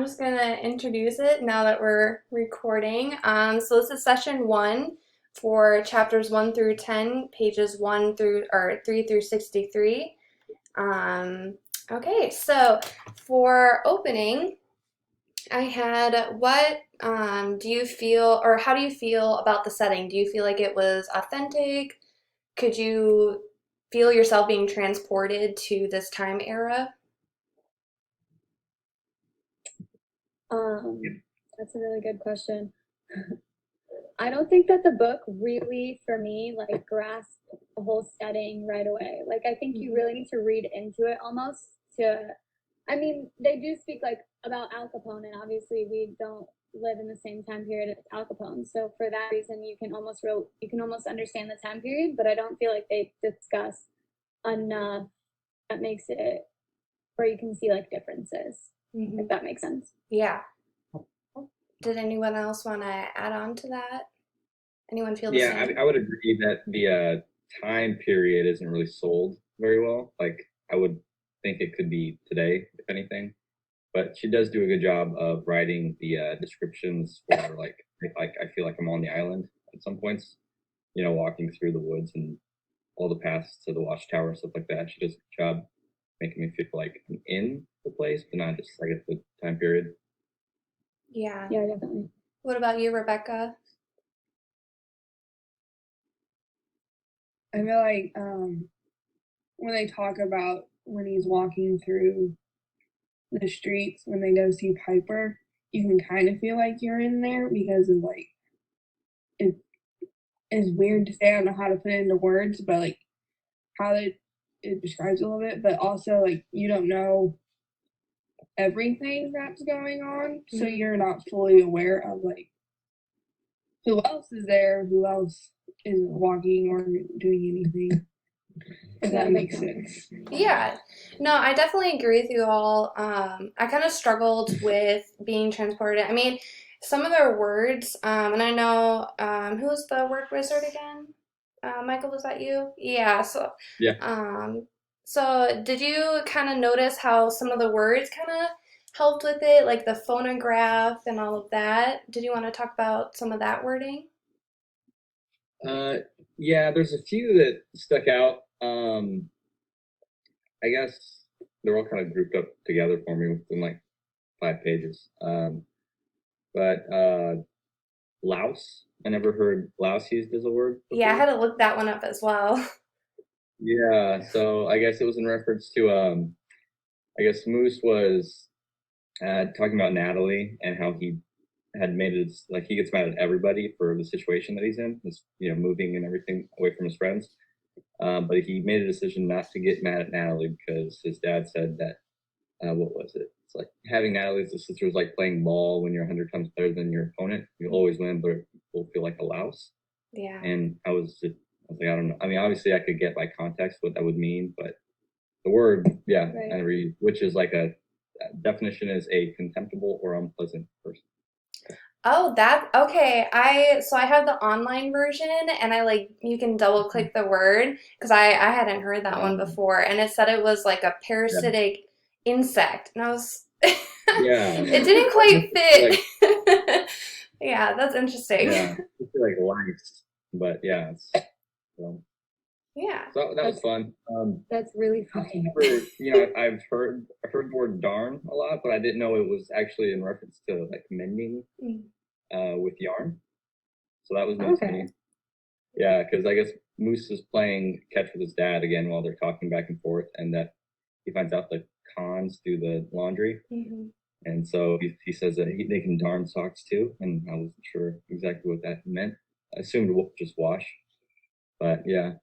just gonna introduce it now that we're recording. So this is session one for chapters 1 through 10, pages 3 through 63. Okay, so for opening, I had what do you feel, or how do you feel about the setting? Do you feel like it was authentic? Could you feel yourself being transported to this time era? Um, that's a really good question. I don't think that the book really, for me, like grasped the whole setting right away. Like, I think you really need to read into it almost to. I mean, they do speak like about Al Capone, and obviously we don't live in the same time period as Al Capone. So for that reason, you can almost understand the time period, but I don't feel like they discuss enough that makes it where you can see like differences, Hmm. if that makes sense. Yeah. Did anyone else want to add on to that? Anyone feel the Yeah, same? I would agree that the time period isn't really sold very well. Like, I would think it could be today, if anything. But she does do a good job of writing the descriptions for like I feel like I'm on the island at some points. Walking through the woods and all the paths to the watchtower and stuff like that. She does a good job making me feel like I'm in the place, but not just like at the time period. Yeah. Yeah, definitely. What about you, Rebecca? I feel like when they talk about when he's walking through the streets when they go see Piper, you can kind of feel like you're in there because of like it is weird to say. I don't know how to put it into words, but like how it describes it a little bit, but also like you don't know everything that's going on, so you're not fully aware of like who else is there, who else isn't walking or doing anything. If that makes sense. Yeah. No, I definitely agree with you all. I kind of struggled with being transported. I mean, some of their words, and I know, who was the word wizard again? Michael, was that you? Yeah. So, Yeah. um, so did you kind of notice how some of the words kind of helped with it, like the phonograph and all of that? Did you want to talk about some of that wording? Uh, yeah, there's a few that stuck out. I guess they're all kind of grouped up together for me within like 5 pages. But louse, I never heard louse used as a word Yeah, I had before. to look that one up as well. Yeah, so I guess it was in reference to I guess Moose was talking about Natalie and how he had made it like he gets mad at everybody for the situation that he's in, his moving and everything away from his friends. But he made a decision not to get mad at Natalie because his dad said that what was it? It's like having Natalie as a sister is like playing ball when you're 100 times better than your opponent. You always win, but you'll feel like a louse. Yeah. And I was like, I don't know. I mean, obviously, I could get by context what that would mean, but the word, yeah, Right. I read, which is like a definition is a contemptible or unpleasant person. Oh, that okay. I have the online version and I like you can double click the word because I hadn't heard that one Um, before and it said it was like a yeah, parasitic insect and I was yeah, it didn't quite like fit. Yeah, that's interesting. yeah, it's like lice, but yeah, so, Yeah. so that was That's fun. that's really Also funny. never, I've heard the word darn a lot, but I didn't know it was actually in reference to like mending Mm. with yarn. So that was new to Okay. me. Yeah, because I guess Moose is playing catch with his dad again while they're talking back and forth, and that he finds out that cons do the laundry, Hmm. and so he says that they can darn socks too, and I wasn't sure exactly what that meant. I assumed just wash, but yeah,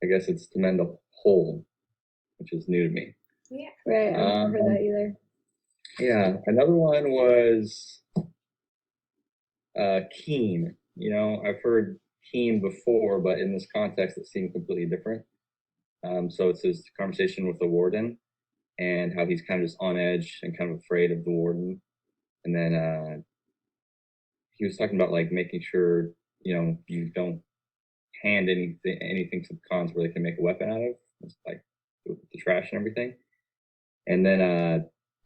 I guess it's to mend a hole, which is new to me. Yeah. Right. I've never heard Um, that either. yeah, another one was keen. I've heard keen before, but in this context, it seemed completely different. So it's his conversation with the warden and how he's kind of just on edge and kind of afraid of the warden. And then he was talking about like making sure you don't hand anything to the cons where they can make a weapon out of, it's like with the trash and everything. And then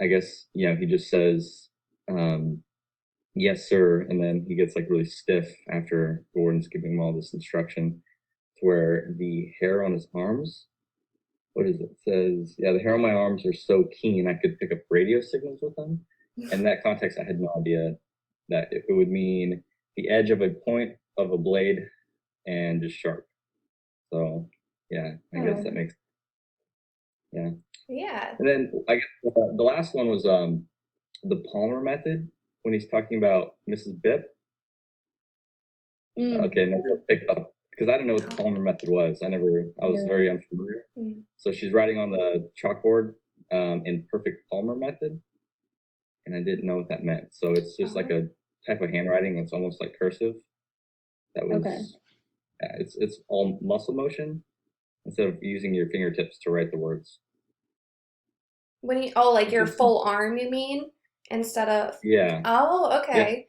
I guess he just says yes, sir. And then he gets like really stiff after Gordon's giving him all this instruction, to where the hair on his arms, what is it? It says, yeah, the hair on my arms are so keen I could pick up radio signals with them. In that context, I had no idea that it would mean the edge of a point of a blade and just sharp. So yeah, I guess that makes, yeah. Yeah. And then I guess the last one was the Palmer method, when he's talking about Mrs. Bipp. Okay, now you'll pick up, because I didn't know what the Palmer method was. I was very unfamiliar. So she's writing on the chalkboard in perfect Palmer method, and I didn't know what that meant. So it's just like a type of handwriting that's almost like cursive. That was, it's all muscle motion instead of using your fingertips to write the words. When you, like your full arm, you mean? Instead of, Yeah. oh, okay.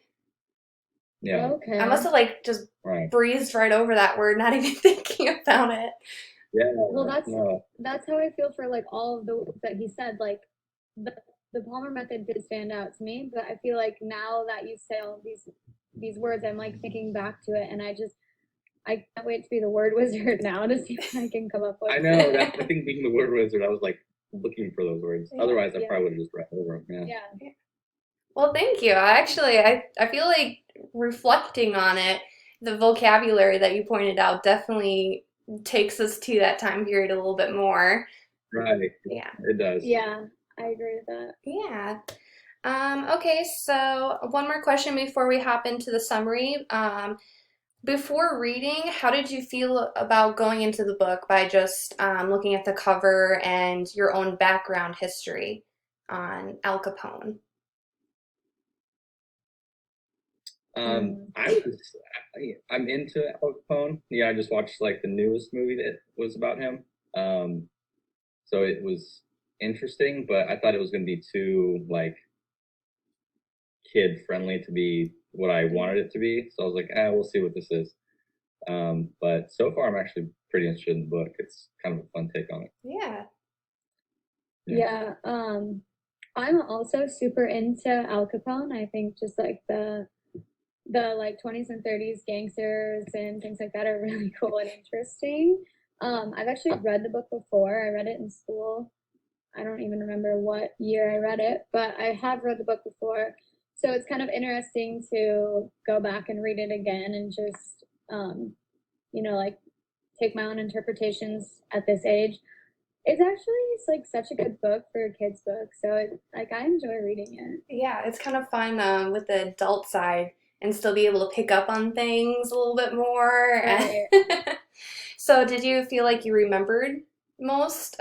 Yeah. Okay. I must have like just Right. breezed right over that word, not even thinking about it. Yeah. Well, no. that's how I feel for like all of the words that he said. Like the Palmer method did stand out to me, but I feel like now that you say all of these words, I'm like thinking back to it, and I can't wait to be the word wizard now to see what I can come up with. I know. That's the thing, being the word wizard, I was like looking for those words. Yeah. Otherwise, I probably would have just read over them. Yeah. Yeah. Well, thank you. I feel like reflecting on it, the vocabulary that you pointed out definitely takes us to that time period a little bit more. Right. Yeah. It does. Yeah, I agree with that. Yeah. Okay, so one more question before we hop into the summary. Before reading, how did you feel about going into the book by just looking at the cover and your own background history on Al Capone? I'm into Al Capone. Yeah, I just watched like the newest movie that was about him. So it was interesting, but I thought it was going to be too like kid friendly to be what I wanted it to be. So I was like, we'll see what this is. But so far, I'm actually pretty interested in the book. It's kind of a fun take on it. Yeah. Yeah. I'm also super into Al Capone. I think just like the like 20s and 30s gangsters and things like that are really cool and interesting. I've actually read the book before. I read it in school. I don't even remember what year I read it, but I have read the book before. So it's kind of interesting to go back and read it again and just, like take my own interpretations at this age. It's like such a good book for a kid's book. So I enjoy reading it. Yeah, it's kind of fun with the adult side and still be able to pick up on things a little bit more. Right. So did you feel like you remembered most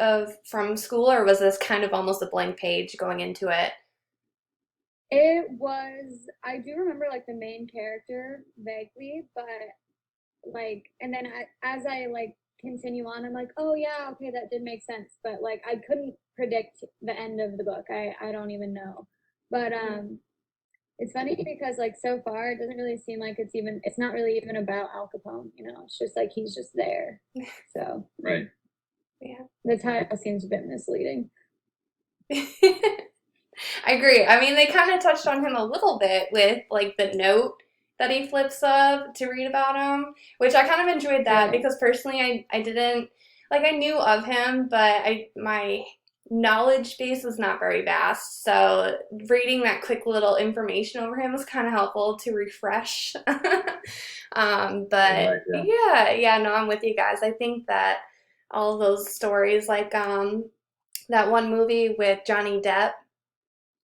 from school, or was this kind of almost a blank page going into it? I do remember like the main character vaguely, but like, and then as I like continue on, I'm like, oh yeah, okay, that did make sense. But like, I couldn't predict the end of the book. I don't even know. But it's funny because like so far, it doesn't really seem like it's not really even about Al Capone. It's just like he's just there. So Right. Yeah. The title seems a bit misleading. I agree. I mean, they kind of touched on him a little bit with like the note that he flips up to read about him, which I kind of enjoyed that because personally I didn't, like, I knew of him, but my knowledge base was not very vast. So reading that quick little information over him was kind of helpful to refresh. But yeah, no, I'm with you guys. I think that all of those stories, like that one movie with Johnny Depp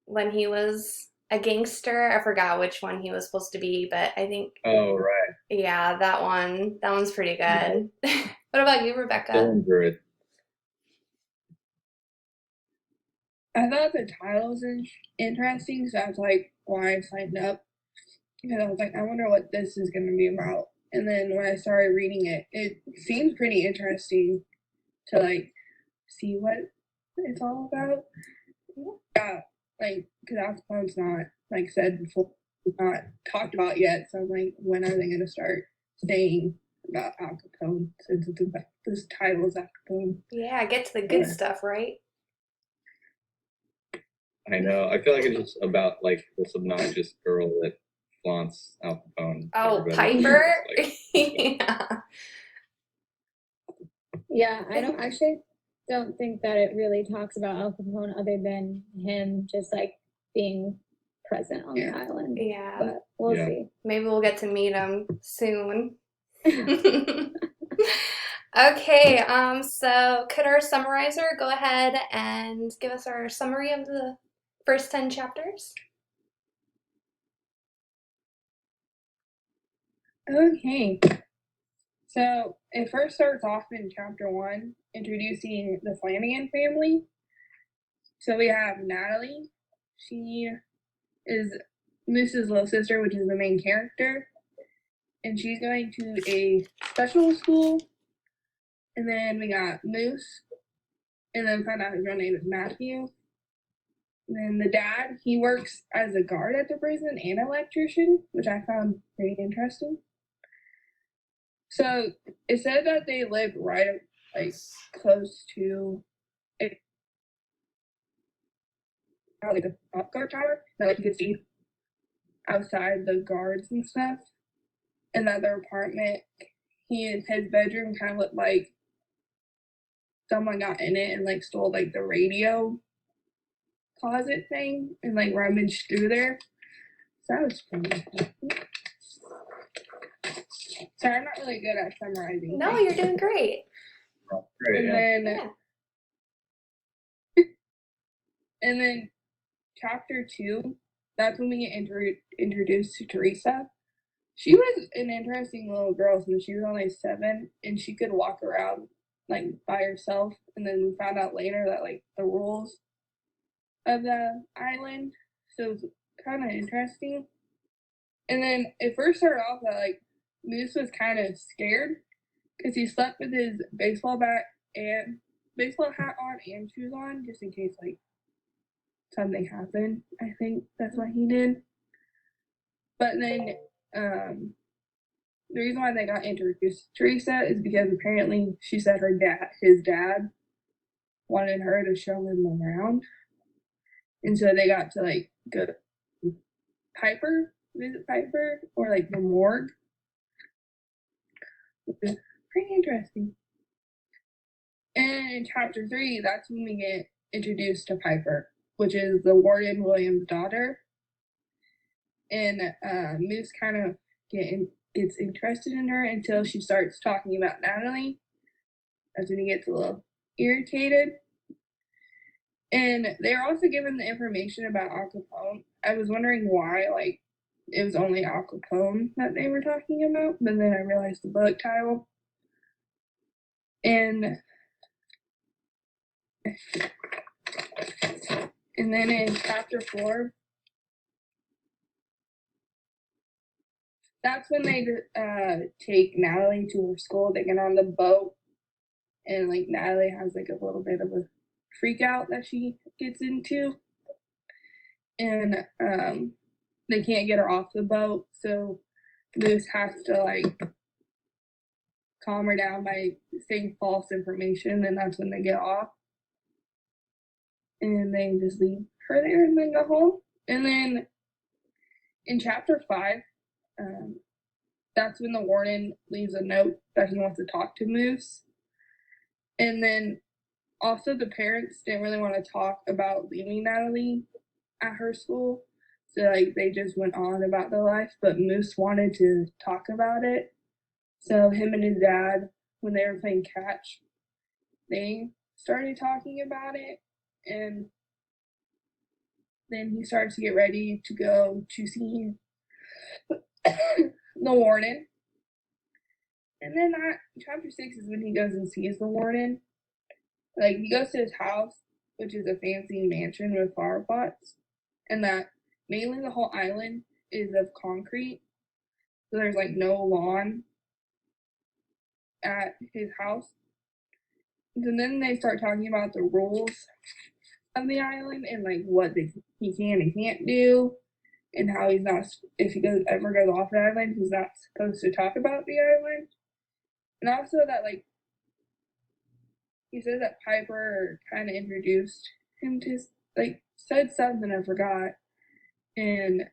when he was a gangster, I forgot which one he was supposed to be, but I think. Oh, right. Yeah, that one's pretty good. What about you, Rebecca? Good. I thought the title was interesting, so that's like why I signed up. Because I was like, I wonder what this is going to be about. And then when I started reading it, it seems pretty interesting to like see what it's all about. Yeah, like, because Al Capone's not, like said before, it's not talked about yet. So I'm like, when are they going to start saying about Al Capone since it's about, this title is Al Capone? Yeah, get to the good stuff, right? I know. I feel like it's just about like this obnoxious girl that flaunts Al Capone. to Oh, everybody. Piper? It's Yeah. Yeah, I don't actually don't think that it really talks about Al Capone other than him just like being present on the island. Yeah. But we'll Yeah. see. Maybe we'll get to meet him soon. Okay, so could our summarizer go ahead and give us our summary of the first 10 chapters? Okay. So it first starts off in chapter 1, introducing the Flanagan family. So we have Natalie. She is Moose's little sister, which is the main character. And she's going to a special school. And then we got Moose. And then found out his real name is Matthew. And then the dad, he works as a guard at the prison and an electrician, which I found pretty interesting. So it said that they live right like close to like the top guard tower that like you could see outside the guards and stuff. And that their apartment, his bedroom kind of looked like someone got in it and like stole like the radio closet thing and like rummaged through there. So that was pretty interesting. Sorry, I'm not really good at summarizing. No, things. you're doing great. Great, And yeah. then Yeah. and then chapter 2, that's when we get introduced to Teresa. She was an interesting little girl since she was only 7 and she could walk around like by herself. And then we found out later that like the rules of the island, so it was kind of interesting. And then it first started off that like Moose was kind of scared because he slept with his baseball bat and baseball hat on and shoes on just in case like something happened. I think that's what he did. But then the reason why they got introduced to Teresa is because apparently she said his dad wanted her to show him around. And so they got to like go visit Piper, or like the morgue. Which is pretty interesting. And in chapter 3, that's when we get introduced to Piper, which is the Warden William's daughter. And Moose kind of gets interested in her until she starts talking about Natalie. That's when he gets a little irritated. And they're also given the information about Al Capone. I was wondering why, like, it was only Al Capone that they were talking about, but then I realized the book title. And then in chapter 4, that's when they take Natalie to her school. They get on the boat, and like Natalie has like a little bit of a freak out that she gets into, and they can't get her off the boat, so Moose has to like calm her down by saying false information, and that's when they get off. And they just leave her there and then go home. And then in chapter 5, that's when the warden leaves a note that he wants to talk to Moose. And then also the parents didn't really want to talk about leaving Natalie at her school. So like they just went on about their life, but Moose wanted to talk about it. So him and his dad, when they were playing catch, they started talking about it, and then he starts to get ready to go to see the warden. And then chapter 6 is when he goes and sees the warden. Like he goes to his house, which is a fancy mansion with flower pots, and that mainly the whole island is of concrete. So there's like no lawn at his house. And then they start talking about the rules of the island and like what he can and can't do, and how he's not, if he ever goes off the island, he's not supposed to talk about the island. And also that like he says that Piper kind of introduced him to like said something I forgot, and